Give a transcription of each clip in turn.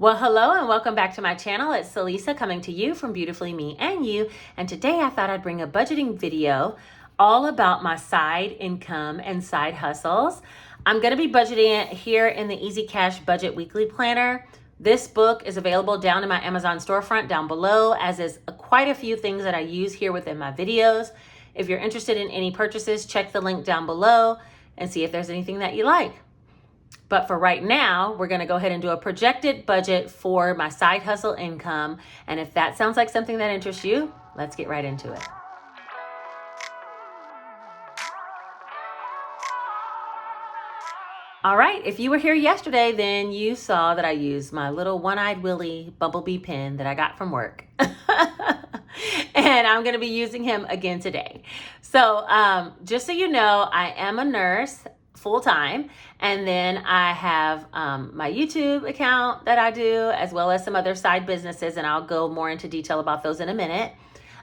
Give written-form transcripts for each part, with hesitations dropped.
Well, hello and welcome back to my channel. It's Celisa coming to you from Beautifully Me and You. And today I thought I'd bring a budgeting video all about my side income and side hustles. I'm going to be budgeting it here in the Easy Cash Budget Weekly Planner. This book is available down in my Amazon storefront down below, as is quite a few things that I use here within my videos. If you're interested in any purchases, check the link down below and see if there's anything that you like. But for right now, we're going to go ahead and do a projected budget for my side hustle income. And if that sounds like something that interests you, let's get right into it. All right, if you were here yesterday, then you saw that I used my little one-eyed Willy bumblebee pen that I got from work. And I'm going to be using him again today. So just so you know, I am a nurse full-time, and then I have my YouTube account that I do, as well as some other side businesses, and I'll go more into detail about those in a minute.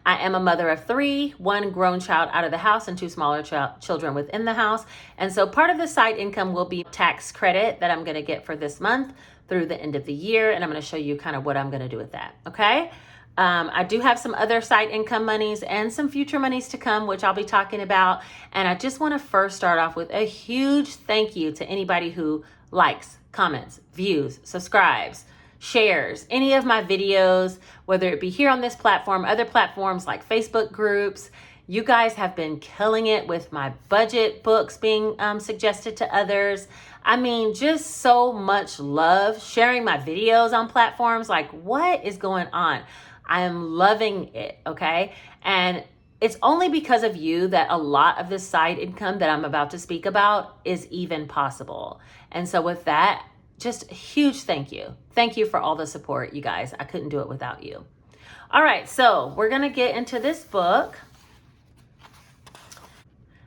I am a mother of three, one grown child out of the house and two smaller children within the house. And so part of the side income will be tax credit that I'm going to get for this month through the end of the year, and I'm going to show you kind of what I'm going to do with that, okay? I do have some other side income monies and some future monies to come, which I'll be talking about. And I just want to first start off with a huge thank you to anybody who likes, comments, views, subscribes, shares any of my videos, whether it be here on this platform, other platforms like Facebook groups. You guys have been killing it with my budget books being suggested to others. I mean, just so much love sharing my videos on platforms. Like, what is going on? I am loving it, okay? And it's only because of you that a lot of this side income that I'm about to speak about is even possible. And so with that, just a huge thank you. Thank you for all the support, you guys. I couldn't do it without you. All right, so we're gonna get into this book.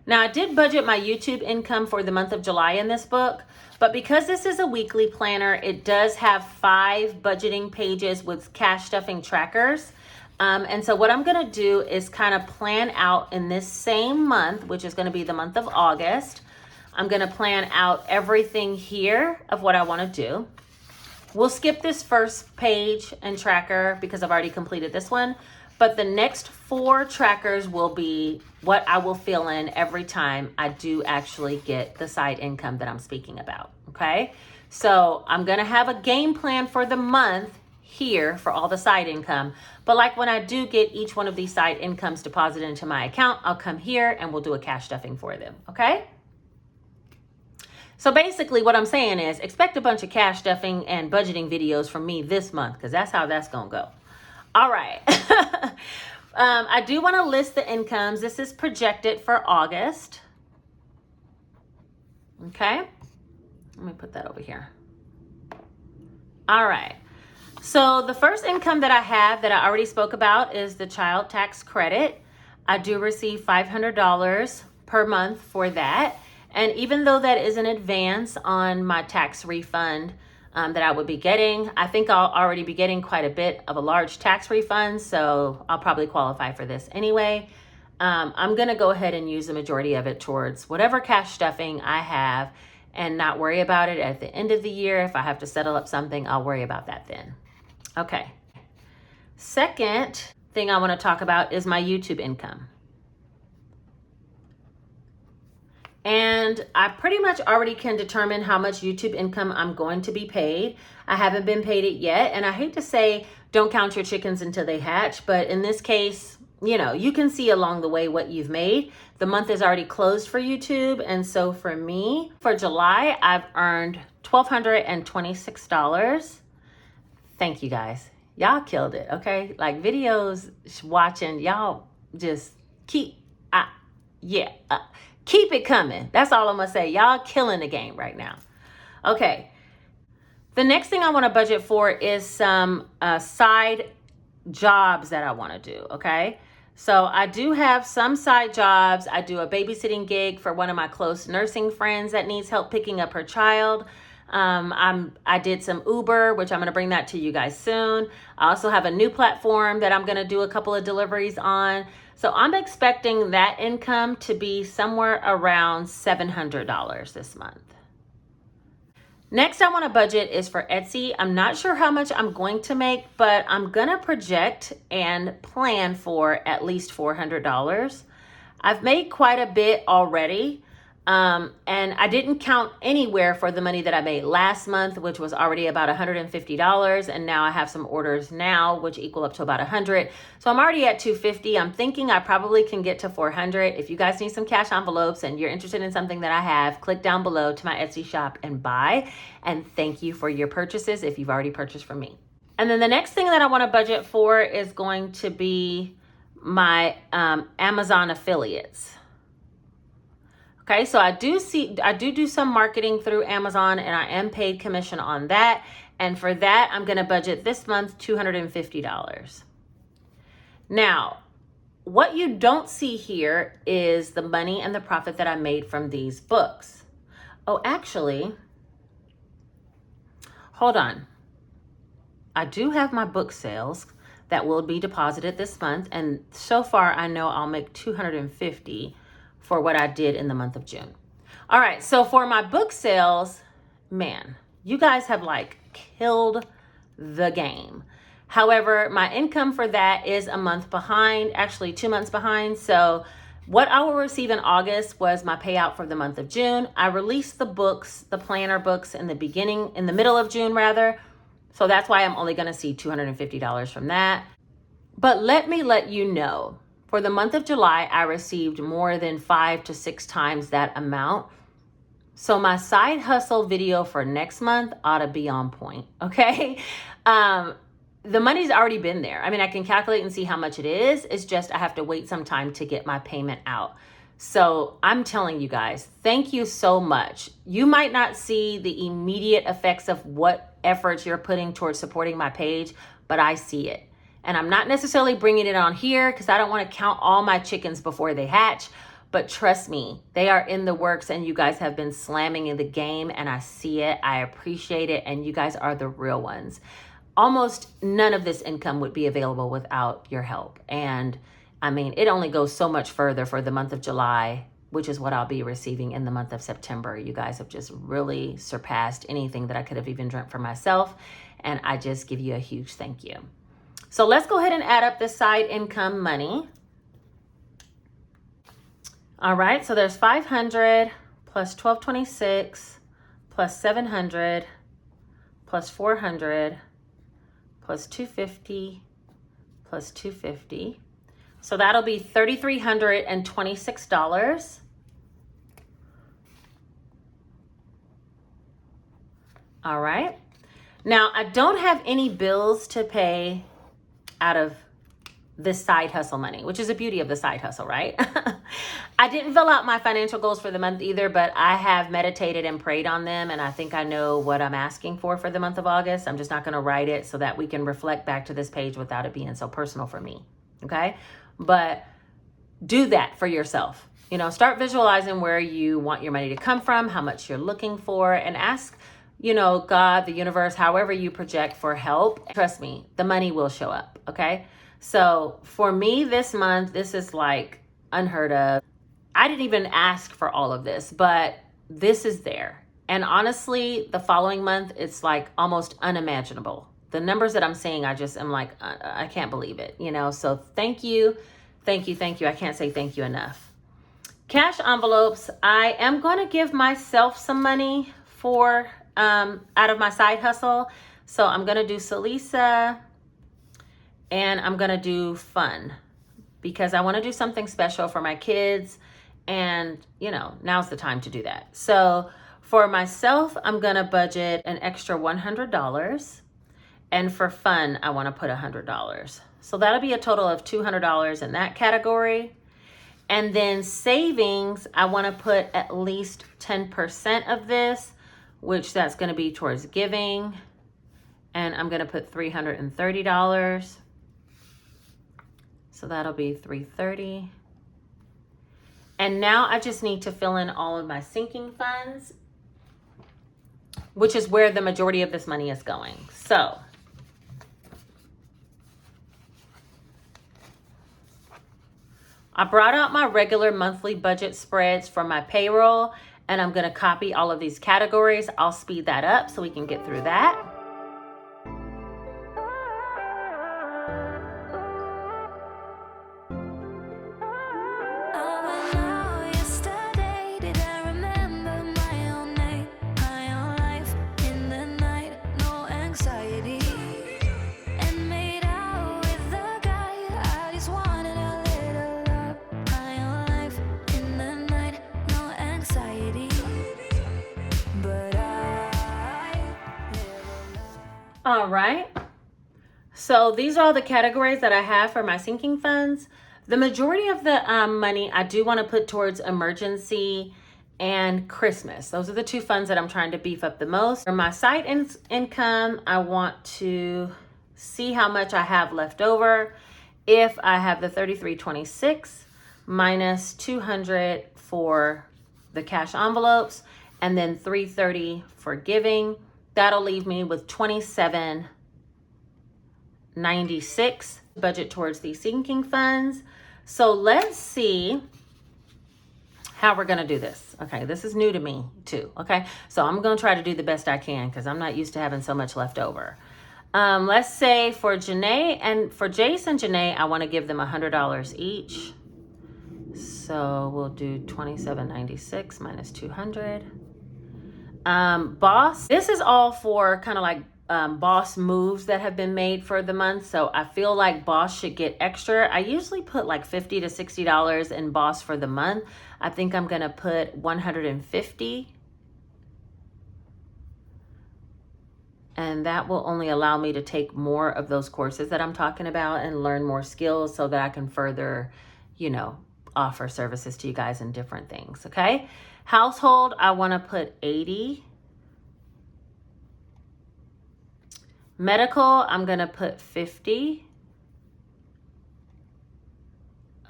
Now, I did budget my YouTube income for the month of July in this book, but because this is a weekly planner, it does have 5 budgeting pages with cash stuffing trackers. And so what I'm going to do is kind of plan out in this same month, which is going to be the month of August. I'm going to plan out everything here of what I want to do. We'll skip this first page and tracker because I've already completed this one. But the next 4 trackers will be what I will fill in every time I do actually get the side income that I'm speaking about, okay? So I'm gonna have a game plan for the month here for all the side income. But like when I do get each one of these side incomes deposited into my account, I'll come here and we'll do a cash stuffing for them, okay? So basically what I'm saying is expect a bunch of cash stuffing and budgeting videos from me this month, because that's how that's gonna go. All right. I do want to list the incomes. This is projected for August. Okay. Let me put that over here. All right. So the first income that I have that I already spoke about is the child tax credit. I do receive $500 per month for that. And even though that is an advance on my tax refund that I would be getting, I think I'll already be getting quite a bit of a large tax refund, so I'll probably qualify for this anyway. I'm gonna go ahead and use the majority of it towards whatever cash stuffing I have and not worry about it at the end of the year. If I have to settle up something, I'll worry about that then. Okay. Second thing I wanna talk about is my YouTube income. And I pretty much already can determine how much YouTube income I'm going to be paid. I haven't been paid it yet. And I hate to say, don't count your chickens until they hatch. But in this case, you know, you can see along the way what you've made. The month is already closed for YouTube. And so for me, for July, I've earned $1,226. Thank you guys. Y'all killed it, okay? Like videos watching, y'all just keep it coming. That's all I'm gonna say. Y'all killing the game right now. Okay. The next thing I want to budget for is some side jobs that I want to do. Okay. So I do have some side jobs. I do a babysitting gig for one of my close nursing friends that needs help picking up her child. I did some Uber, which I'm going to bring that to you guys soon. I also have a new platform that I'm going to do a couple of deliveries on. So I'm expecting that income to be somewhere around $700 this month. Next, I want to budget is for Etsy. I'm not sure how much I'm going to make, but I'm going to project and plan for at least $400. I've made quite a bit already. And I didn't count anywhere for the money that I made last month, which was already about $150. And now I have some orders now, which equal up to about $100. So I'm already at $250. I'm thinking I probably can get to $400. If you guys need some cash envelopes and you're interested in something that I have, click down below to my Etsy shop and buy. And thank you for your purchases if you've already purchased from me. And then the next thing that I want to budget for is going to be my Amazon affiliates. Okay, so I do some marketing through Amazon, and I am paid commission on that. And for that, I'm going to budget this month $250. Now, what you don't see here is the money and the profit that I made from these books. Oh, actually, hold on. I do have my book sales that will be deposited this month, and so far I know I'll make $250 for what I did in the month of June. All right, so for my book sales, man, you guys have like killed the game. However, my income for that is a month behind, actually 2 months behind. So what I will receive in August was my payout for the month of June. I released the books, the planner books in the middle of June rather. So that's why I'm only gonna see $250 from that. But let me let you know, for the month of July, I received more than 5 to 6 times that amount. So my side hustle video for next month ought to be on point, okay? The money's already been there. I mean, I can calculate and see how much it is. It's just I have to wait some time to get my payment out. So I'm telling you guys, thank you so much. You might not see the immediate effects of what efforts you're putting towards supporting my page, but I see it. And I'm not necessarily bringing it on here because I don't want to count all my chickens before they hatch. But trust me, they are in the works and you guys have been slamming in the game and I see it. I appreciate it. And you guys are the real ones. Almost none of this income would be available without your help. And I mean, it only goes so much further for the month of July, which is what I'll be receiving in the month of September. You guys have just really surpassed anything that I could have even dreamt for myself. And I just give you a huge thank you. So let's go ahead and add up the side income money. All right, so there's 500 plus 1226 plus 700 plus 400 plus 250 plus 250. So that'll be $3,326. All right. Now, I don't have any bills to pay out of this side hustle money, which is the beauty of the side hustle, right? I didn't fill out my financial goals for the month either, but I have meditated and prayed on them. And I think I know what I'm asking for the month of August. I'm just not going to write it so that we can reflect back to this page without it being so personal for me. Okay. But do that for yourself. You know, start visualizing where you want your money to come from, how much you're looking for, and ask, you know, God, the universe, however you project for help. Trust me, the money will show up. Okay. So for me this month, this is like unheard of. I didn't even ask for all of this, but this is there. And honestly, the following month, it's like almost unimaginable. The numbers that I'm seeing, I just am like, I can't believe it, you know? So thank you. Thank you. Thank you. I can't say thank you enough. Cash envelopes. I am going to give myself some money for, out of my side hustle. So I'm going to do Salisa and I'm going to do fun because I want to do something special for my kids. And, you know, now's the time to do that. So for myself, I'm going to budget an extra $100. And for fun, I want to put $100. So that'll be a total of $200 in that category. And then savings, I want to put at least 10% of this, which that's going to be towards giving. And I'm going to put $330. So that'll be $330. And now I just need to fill in all of my sinking funds, which is where the majority of this money is going. So I brought out my regular monthly budget spreads for my payroll, and I'm gonna copy all of these categories. I'll speed that up so we can get through that. All right, so these are all the categories that I have for my sinking funds. The majority of the money I do want to put towards emergency and Christmas. Those are the two funds that I'm trying to beef up the most. For my side income, I want to see how much I have left over. If I have the 3326 minus 200 for the cash envelopes and then 330 for giving, that'll leave me with 2796 budget towards these sinking funds. So let's see how we're gonna do this. Okay, this is new to me too, okay? So I'm gonna try to do the best I can because I'm not used to having so much left over. Let's say for Janae and for Jace and Janae, I wanna give them $100 each. So we'll do 2796 minus 200. Boss, this is all for kind of like boss moves that have been made for the month. So I feel like boss should get extra. I usually put like $50 to $60 in boss for the month. I think I'm going to put 150. And that will only allow me to take more of those courses that I'm talking about and learn more skills so that I can further, you know, offer services to you guys in different things. Okay. Household, I want to put 80. Medical, I'm going to put 50.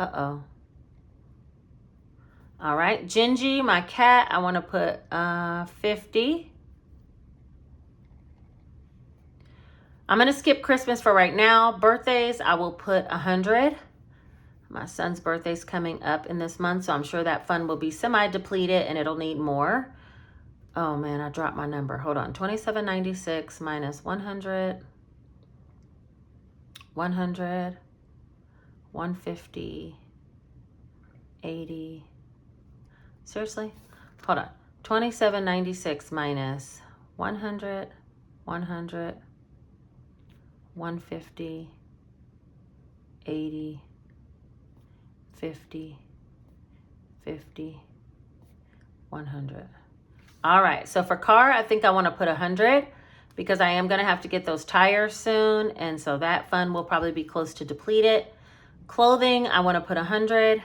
Uh-oh. All right. Gingy, my cat, I want to put 50. I'm going to skip Christmas for right now. Birthdays, I will put 100. My son's birthday's coming up in this month, so I'm sure that fund will be semi-depleted and it'll need more. Oh man, I dropped my number. Hold on. 2796 minus 100. 100. 150. 80. Seriously? Hold on. 2796 minus 100. 100. 150. 80. 50, 50, 100. All right, so for car, I think I want to put 100 because I am going to have to get those tires soon. And so that fund will probably be close to depleted. Clothing, I want to put 100.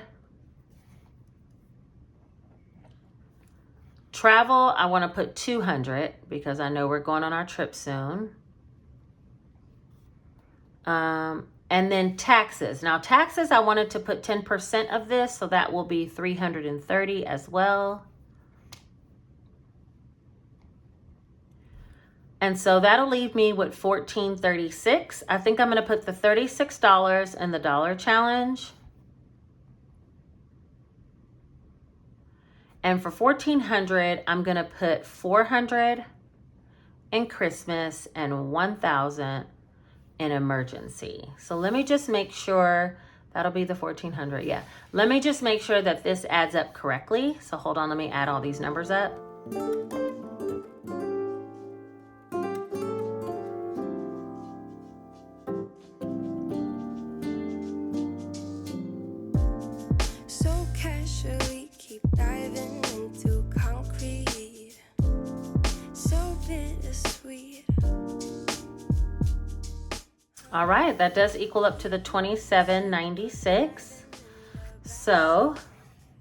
Travel, I want to put 200 because I know we're going on our trip soon. And then taxes. Now taxes, I wanted to put 10% of this, so that will be 330 as well. And so that'll leave me with 1436. I think I'm going to put the $36 in the dollar challenge. And for 1400, I'm going to put 400 in Christmas and 1000 in emergency. So let me just make sure that'll be the 1400. Yeah. Let me just make sure that this adds up correctly. So hold on, let me add all these numbers up. So casually keep diving into concrete. So bittersweet. All right, that does equal up to the 2796. So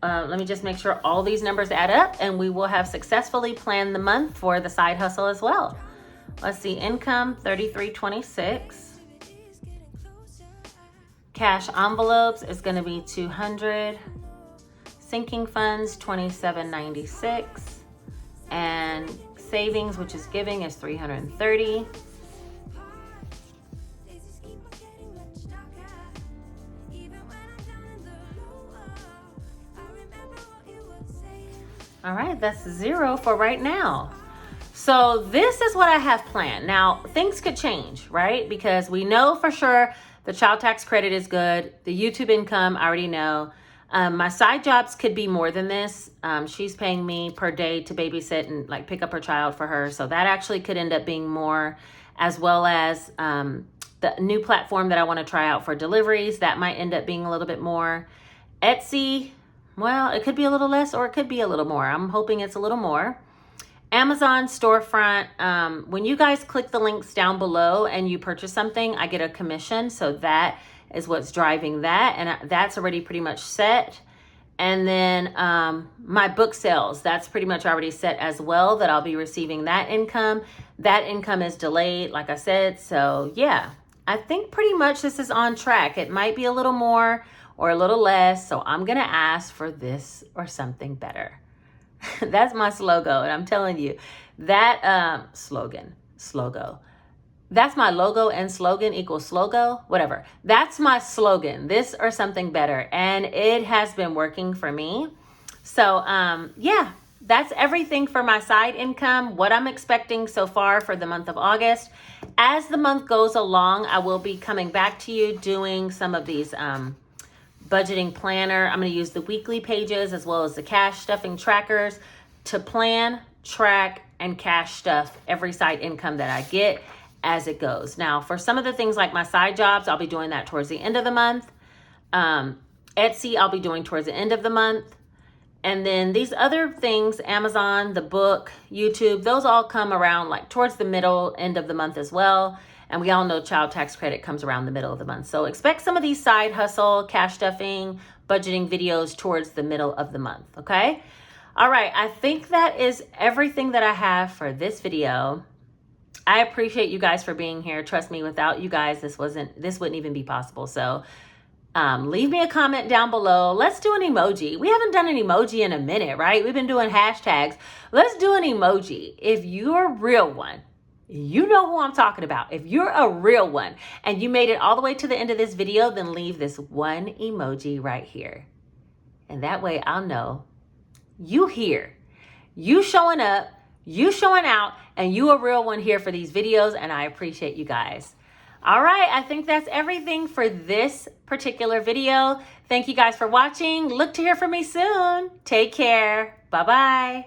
let me just make sure all these numbers add up and we will have successfully planned the month for the side hustle as well. Let's see, income 3326. Cash envelopes is going to be 200. Sinking funds 2796. And savings, which is giving, is 330. All right, that's 0 for right now. So this is what I have planned. Now, things could change, right? Because we know for sure the child tax credit is good. The YouTube income, I already know. My side jobs could be more than this. She's paying me per day to babysit and like pick up her child for her. So that actually could end up being more, as well as the new platform that I want to try out for deliveries. That might end up being a little bit more. Etsy, well, it could be a little less or it could be a little more. I'm hoping it's a little more. Amazon storefront, when you guys click the links down below and you purchase something, I get a commission. So that is what's driving that. And that's already pretty much set. And then my book sales, that's pretty much already set as well, that I'll be receiving that income. That income is delayed, like I said. So yeah, I think pretty much this is on track. It might be a little more or a little less. So I'm going to ask for this or something better. That's my slogan, and I'm telling you that slogan, that's my logo, and slogan equals slogo, whatever. That's my slogan, this or something better, and it has been working for me. So yeah, that's everything for my side income, what I'm expecting so far for the month of August. As the month goes along, I will be coming back to you doing some of these budgeting planner. I'm going to use the weekly pages as well as the cash stuffing trackers to plan, track, and cash stuff every side income that I get as it goes. Now, for some of the things like my side jobs, I'll be doing that towards the end of the month. Etsy, I'll be doing towards the end of the month. And then these other things, Amazon, the book, YouTube, those all come around like towards the middle, end of the month as well. And we all know child tax credit comes around the middle of the month. So expect some of these side hustle, cash stuffing, budgeting videos towards the middle of the month, okay? All right, I think that is everything that I have for this video. I appreciate you guys for being here. Trust me, without you guys, this wouldn't even be possible. So leave me a comment down below. Let's do an emoji. We haven't done an emoji in a minute, right? We've been doing hashtags. Let's do an emoji. If you're a real one, you know who I'm talking about. If you're a real one and you made it all the way to the end of this video, then leave this one emoji right here. And that way I'll know you here, you showing up, you showing out, and you a real one here for these videos. And I appreciate you guys. All right, I think that's everything for this particular video. Thank you guys for watching. Look to hear from me soon. Take care. Bye-bye.